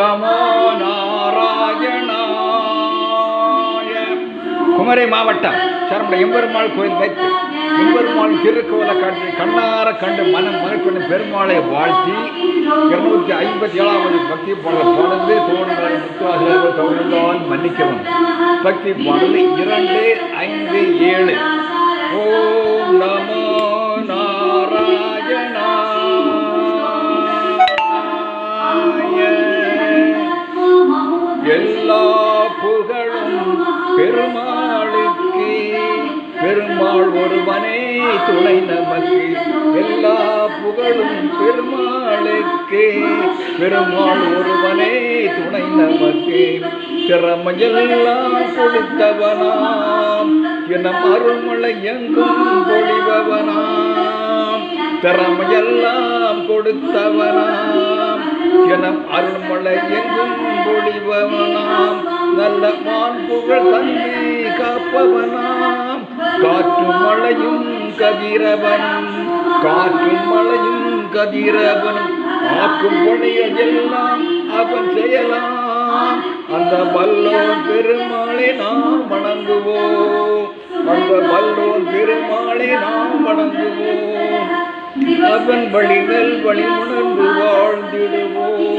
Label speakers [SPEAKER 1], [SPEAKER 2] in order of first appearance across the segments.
[SPEAKER 1] நமோ நாராயணாய. குமரி மாவட்டம் சரமட எம்பெருமாள் கோயில் வைத்து எம்பெருமாள் திருக்கோவிலை காட்டி கண்ணார கண்டு மனம் மகிழ்ச்சி பெருமாளை வாழ்த்தி 257வது பக்தி பாடல் பாடந்து தோணுகளை முத்துவாசர்கள் தவறுந்தால் மன்னிக்கவும். பக்தி பாடல் 257. ஓம் நமோ நாராயணாய. எல்லா புகழும் பெருமாளுக்கு, பெருமாள் ஒருவனே துணை நமக்கு. எல்லா புகழும் பெருமாளுக்கு, பெருமாள் ஒருவனே துணை நமக்கு. திறமையெல்லாம் கொடுத்தவனாம் எனம் அருள்மலை எங்கும் பொழிபவனாம். திறமையெல்லாம் கொடுத்தவனாம் எனம் அருள்மலை எங்கும் பொழிபவனாம். நல்ல மாண்புகள் தந்து காப்பவனாம். காற்றும் மழையும் கதிரவனும், காற்றும் மழையும் கதிரவனும் ஆக்கும் பணிகள் எல்லாம் அவன் செய்யலாம். அந்த வல்லோன் பெருமாளை நாம் வணங்குவோம். அந்த வல்லோன் பெருமாளை நாம் வணங்குவோம். அவன் வழிகள் வழி உணர்ந்து வாழ்ந்திடுவோம்.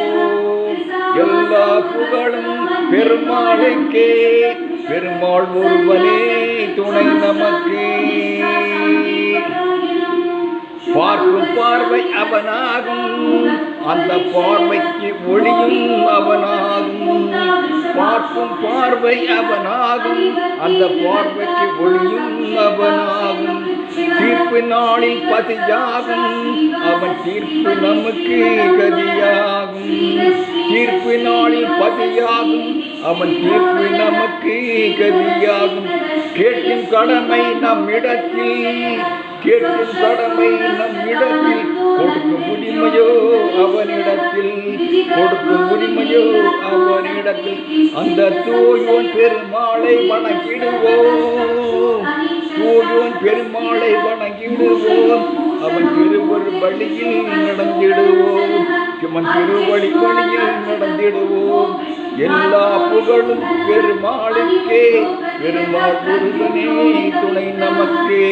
[SPEAKER 1] எல்லா புகழும் பெருமாளுக்கே, பெருமாள் ஒருவனே துணை நமக்கு. பார்க்கும் பார்வை அவனாகும், அந்த பார்வைக்கு ஒளியும் அவனாகும். பார்க்கும் பார்வை அவனாகும், அந்த பார்வைக்கு ஒளியும் அவனாகும். தீர்ப்பு நாளில் பதியாகும், அவன் தீர்ப்பு நமக்கு கதியாகும். தீர்ப்பு நாளில் பதியாகும், அவன் தீர்ப்பு நமக்கு கதியாகும். கேட்கும் கடமை நம்மிடத்தில், கேட்கும் கடமை நம்மிடத்தில். கொடுக்கும் உரிமையோ அவனிடத்தில், கொடுக்கும் உரிமையோ அவனிடத்தில். அந்த தூயோன் பெருமாளை வணங்கிடுவோம். தூயோன் பெருமாளை வணங்கிடுவோம். அவன் திருவரு வழியில் நடந்திடுவோம். அவன் திருவழி வழியில் நடந்திடுவோம். எல்லா புகழும் பெருமாளுக்கே, பெருமாள் ஒருவனே துணை நமக்கே,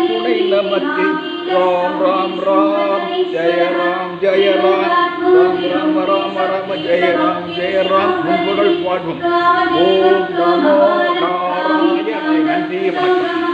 [SPEAKER 1] துணை நமக்கு. ராம் ராம் ராம் ஜெய ராம் ஜெய ராம், ராம் ராம ராம ராம ஜெய ராம் ஜெய ராம். முன்புகள் பாடும். ஓம் நமோ நாராயணாய. நன்றி, வணக்கம்.